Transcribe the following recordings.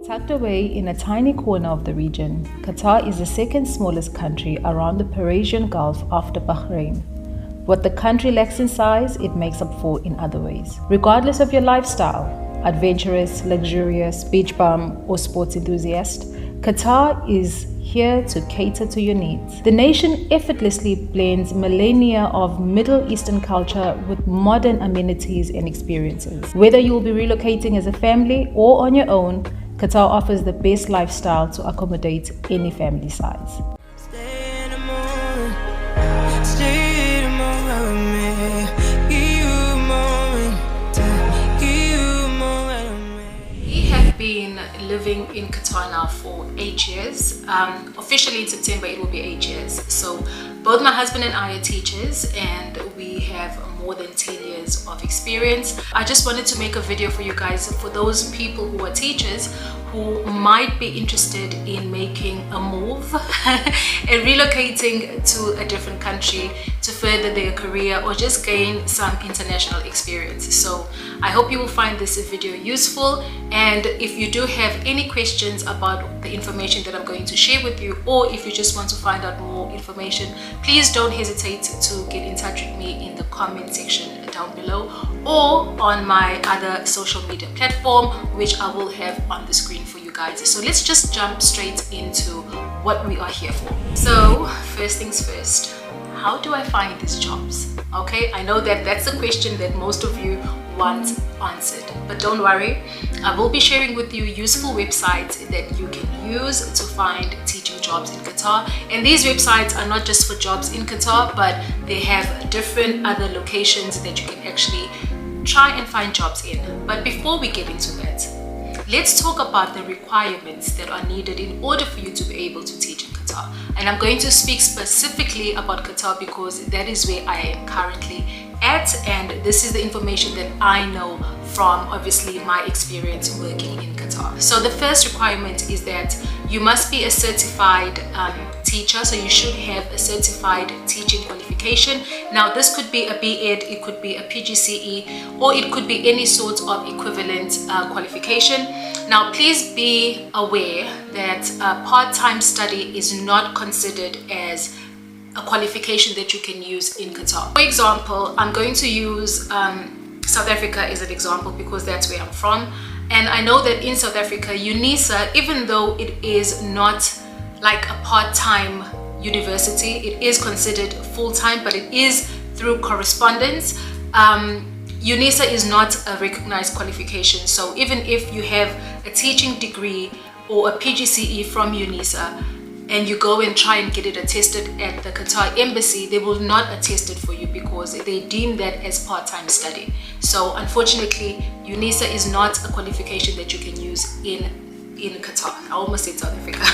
Tucked away in a tiny corner of the region, Qatar is the second smallest country around the Persian Gulf after Bahrain. What the country lacks in size, it makes up for in other ways. Regardless of your lifestyle, adventurous, luxurious, beach bum, or sports enthusiast, Qatar is here to cater to your needs. The nation effortlessly blends millennia of Middle Eastern culture with modern amenities and experiences. Whether you will be relocating as a family or on your own, Qatar offers the best lifestyle to accommodate any family size. We have been living in Qatar now for 8 years. Officially in September it will be 8 years. So both my husband and I are teachers and we have more than 10 years of experience. I just wanted to make a video for you guys, for those people who are teachers who might be interested in making a move and relocating to a different country to further their career or just gain some international experience. So I hope you will find this video useful, and if you do have any questions about the information that I'm going to share with you, or if you just want to find out more information, please don't hesitate to get in touch with me in the comment section down below or on my other social media platform, which I will have on the screen for you guys. So let's just jump straight into what we are here for. So first things first, how do I find these jobs? Okay, I know that that's a question that most of you want answered, but don't worry, I will be sharing with you useful websites that you can use to find teaching jobs in Qatar. And these websites are not just for jobs in Qatar, but they have different other locations that you can actually try and find jobs in. But before we get into that, let's talk about the requirements that are needed in order for you to be able to teach in Qatar. And I'm going to speak specifically about Qatar because that is where I am currently at, and this is the information that I know from obviously my experience working in Qatar. So the first requirement is that you must be a certified teacher, so you should have a certified teaching qualification. Now this could be a B.Ed, it could be a PGCE, or it could be any sort of equivalent qualification. Now please be aware that part-time study is not considered as a qualification that you can use in Qatar. For example, I'm going to use South Africa as an example because that's where I'm from, and I know that in South Africa, UNISA, even though it is not like a part-time university, it is considered full-time, but it is through correspondence. UNISA is not a recognized qualification, so even if you have a teaching degree or a PGCE from UNISA and you go and try and get it attested at the Qatar embassy, they will not attest it for you because they deem that as part-time study. So unfortunately, UNISA is not a qualification that you can use in Qatar. I almost said South Africa,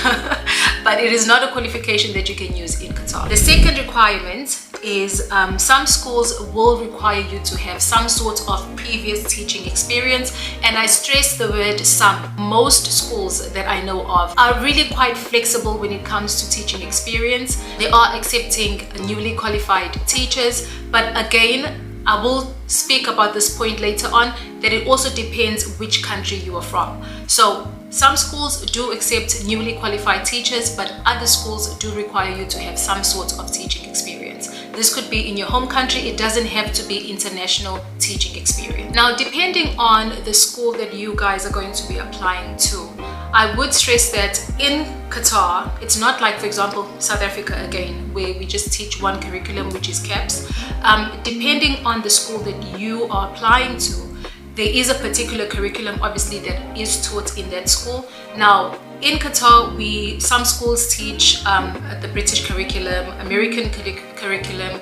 but it is not a qualification that you can use in Qatar. The second requirement is some schools will require you to have some sort of previous teaching experience, and I stress the word some. Most schools that I know of are really quite flexible when it comes to teaching experience. They are accepting newly qualified teachers, but again, I will speak about this point later on, that it also depends which country you are from. So some schools do accept newly qualified teachers, but other schools do require you to have some sort of teaching experience. This could be in your home country, it doesn't have to be international teaching experience. Now, depending on the school that you guys are going to be applying to, I would stress that in Qatar, it's not like, for example, South Africa again, where we just teach one curriculum, which is CAPS. Depending on the school that you are applying to, there is a particular curriculum obviously that is taught in that school. Now in Qatar, some schools teach the British curriculum, American curriculum,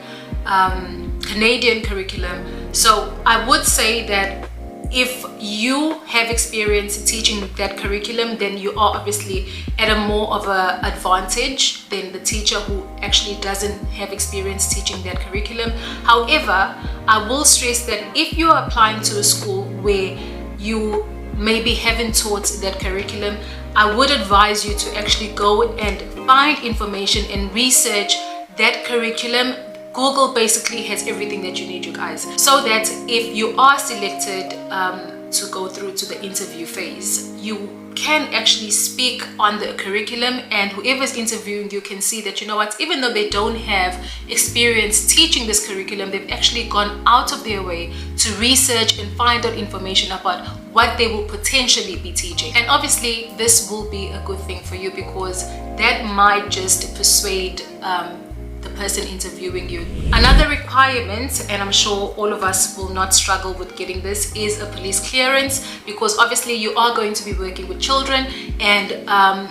Canadian curriculum. So I would say that if you have experience teaching that curriculum, then you are obviously at a more of an advantage than the teacher who actually doesn't have experience teaching that curriculum. However, I will stress that if you are applying to a school where you maybe haven't taught that curriculum, I would advise you to actually go and find information and research that curriculum. Google basically has everything that you need, you guys, so that if you are selected to go through to the interview phase, you can actually speak on the curriculum, and whoever's interviewing you can see that, you know what, even though they don't have experience teaching this curriculum, they've actually gone out of their way to research and find out information about what they will potentially be teaching. And obviously this will be a good thing for you, because that might just persuade the person interviewing you. Another requirement, and I'm sure all of us will not struggle with getting this, is a police clearance, because obviously you are going to be working with children, and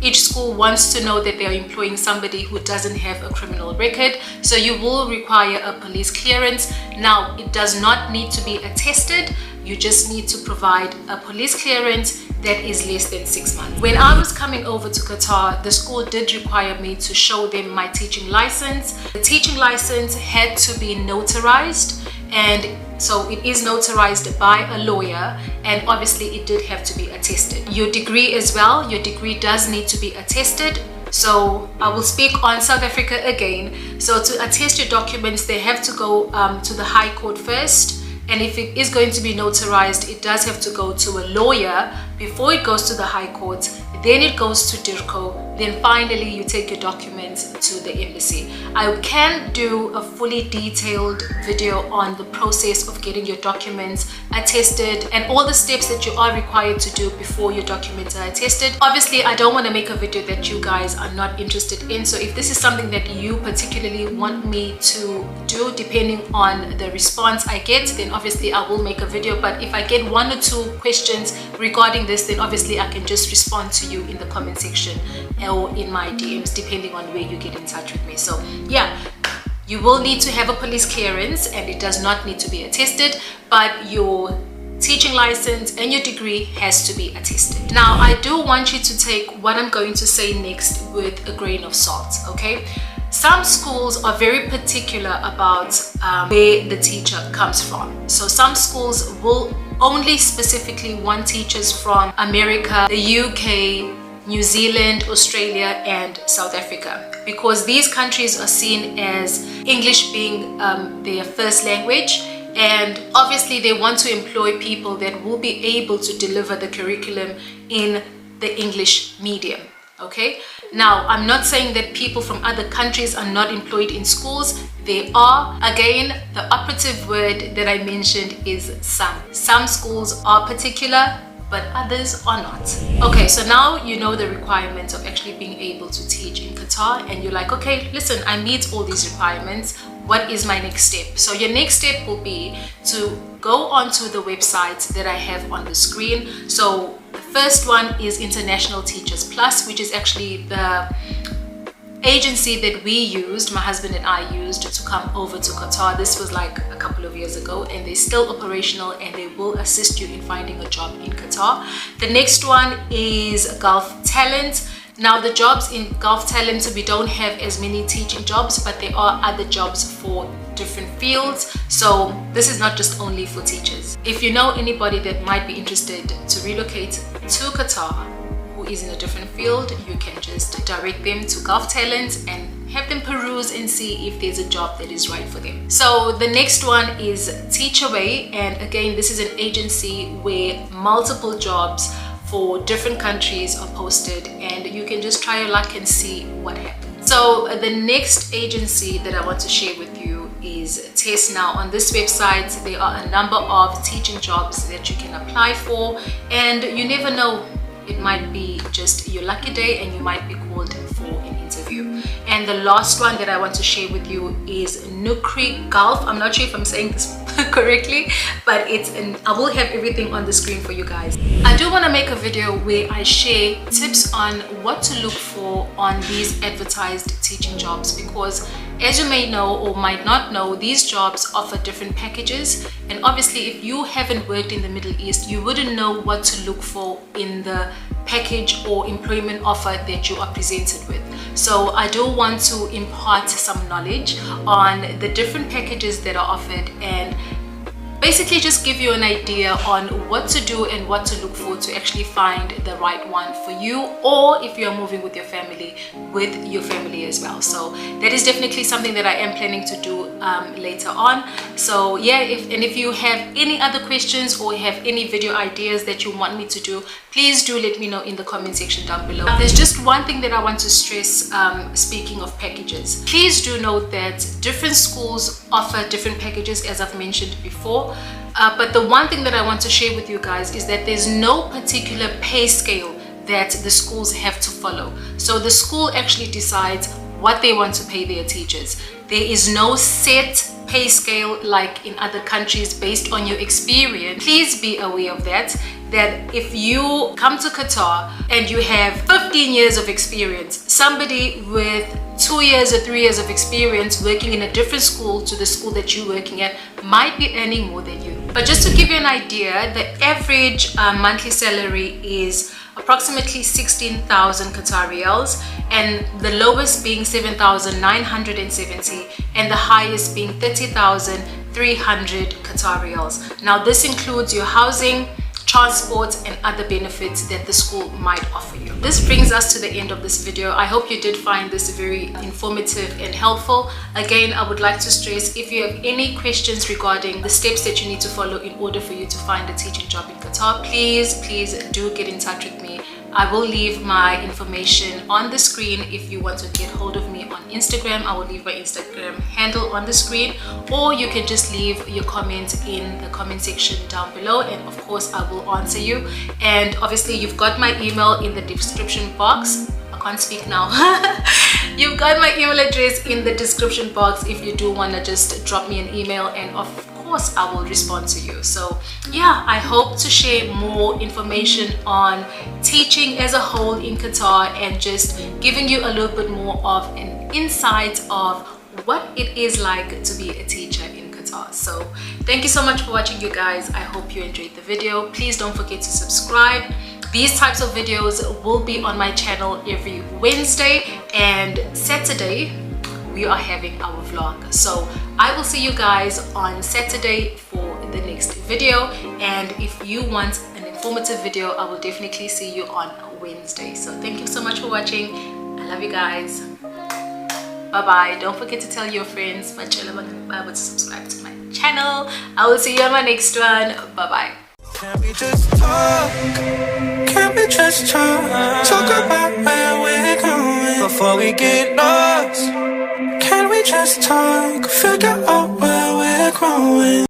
each school wants to know that they are employing somebody who doesn't have a criminal record, so you will require a police clearance. Now, it does not need to be attested. You just need to provide a police clearance that is less than 6 months. When I was coming over to Qatar, the school did require me to show them my teaching license. The teaching license had to be notarized, and so it is notarized by a lawyer, and obviously it did have to be attested. Your degree as well, your degree does need to be attested. So I will speak on South Africa again. So to attest your documents, they have to go to the High Court first. And if it is going to be notarized, it does have to go to a lawyer before it goes to the High Court. Then it goes to DIRCO. Then finally you take your documents to the embassy. I can do a fully detailed video on the process of getting your documents attested and all the steps that you are required to do before your documents are attested. Obviously, I don't want to make a video that you guys are not interested in. So if this is something that you particularly want me to do, depending on the response I get, then obviously I will make a video. But if I get 1 or 2 questions regarding this, then obviously I can just respond to you in the comment section or in my DMs, depending on where you get in touch with me. So yeah, you will need to have a police clearance, and it does not need to be attested, but your teaching license and your degree has to be attested. Now, I do want you to take what I'm going to say next with a grain of salt, okay? Some schools are very particular about where the teacher comes from. So some schools will only specifically want teachers from America, the UK, New Zealand, Australia, and South Africa, because these countries are seen as English being their first language, and obviously they want to employ people that will be able to deliver the curriculum in the English medium. Okay, now I'm not saying that people from other countries are not employed in schools. They are. Again, the operative word that I mentioned is some. Some schools are particular, but others are not. Okay, so now you know the requirements of actually being able to teach in Qatar, and you're like, okay, listen, I meet all these requirements. What is my next step? So your next step will be to go onto the website that I have on the screen. So the first one is International Teachers Plus, which is actually the agency that we used, my husband and I used, to come over to Qatar. This was like a couple of years ago, and they're still operational, and they will assist you in finding a job in Qatar. The next one is Gulf Talent. Now, the jobs in Gulf Talent, we don't have as many teaching jobs, but there are other jobs for different fields. So this is not just only for teachers. If you know anybody that might be interested to relocate to Qatar who is in a different field, you can just direct them to Gulf Talent and have them peruse and see if there's a job that is right for them. So the next one is Teachaway, and again, this is an agency where multiple jobs for different countries are posted, and you can just try your luck and see what happens. So the next agency that I want to share with you is Test Now. On this website, there are a number of teaching jobs that you can apply for, and you never know, it might be just your lucky day and you might be called for an interview. And the last one that I want to share with you is Nukri Gulf. I'm not sure if I'm saying this correctly, but I will have everything on the screen for you guys. I do want to make a video where I share tips on what to look for on these advertised teaching jobs, because as you may know or might not know, these jobs offer different packages, and obviously if you haven't worked in the Middle East, you wouldn't know what to look for in the package or employment offer that you are presented with. So I do want to impart some knowledge on the different packages that are offered, and basically just give you an idea on what to do and what to look for to actually find the right one for you, or if you're moving with your family as well. So that is definitely something that I am planning to do later on. So yeah, if you have any other questions or have any video ideas that you want me to do, please do let me know in the comment section down below. There's just one thing that I want to stress, speaking of packages. Please do note that different schools offer different packages, as I've mentioned before. But the one thing that I want to share with you guys is that there's no particular pay scale that the schools have to follow. So the school actually decides what they want to pay their teachers. There is no set pay scale like in other countries based on your experience. Please be aware of that if you come to Qatar and you have 15 years of experience, somebody with 2 years or 3 years of experience working in a different school to the school that you're working at might be earning more than you. But just to give you an idea, the average monthly salary is approximately 16,000 Qatar riyals, and the lowest being 7,970 and the highest being 30,300 Qatar riyals. Now this includes your housing, transport and other benefits that the school might offer you. This brings us to the end of this video. I hope you did find this very informative and helpful. Again, I would like to stress, if you have any questions regarding the steps that you need to follow in order for you to find a teaching job in Qatar, please do get in touch with me. I will leave my information on the screen. If you want to get hold of me on Instagram, I will leave my Instagram handle on the screen, or you can just leave your comment in the comment section down below, and of course I will answer you. And obviously you've got my email in the description box. I can't speak now. You've got my email address in the description box if you do want to just drop me an email, and of course I will respond to you. So yeah, I hope to share more information on teaching as a whole in Qatar and just giving you a little bit more of an insight of what it is like to be a teacher in Qatar. So thank you so much for watching, you guys. I hope you enjoyed the video. Please don't forget to subscribe. These types of videos will be on my channel every Wednesday and Saturday. We are having our vlog, so I will see you guys on Saturday for the next video, and if you want an informative video, I will definitely see you on Wednesday. So thank you so much for watching. I love you guys. Bye bye. Don't forget to tell your friends to subscribe to my channel. I will see you on my next one. Bye bye. Can we just talk? Can we just talk? Talk about where we're going before we get lost. Can we just talk? Figure out where we're growing.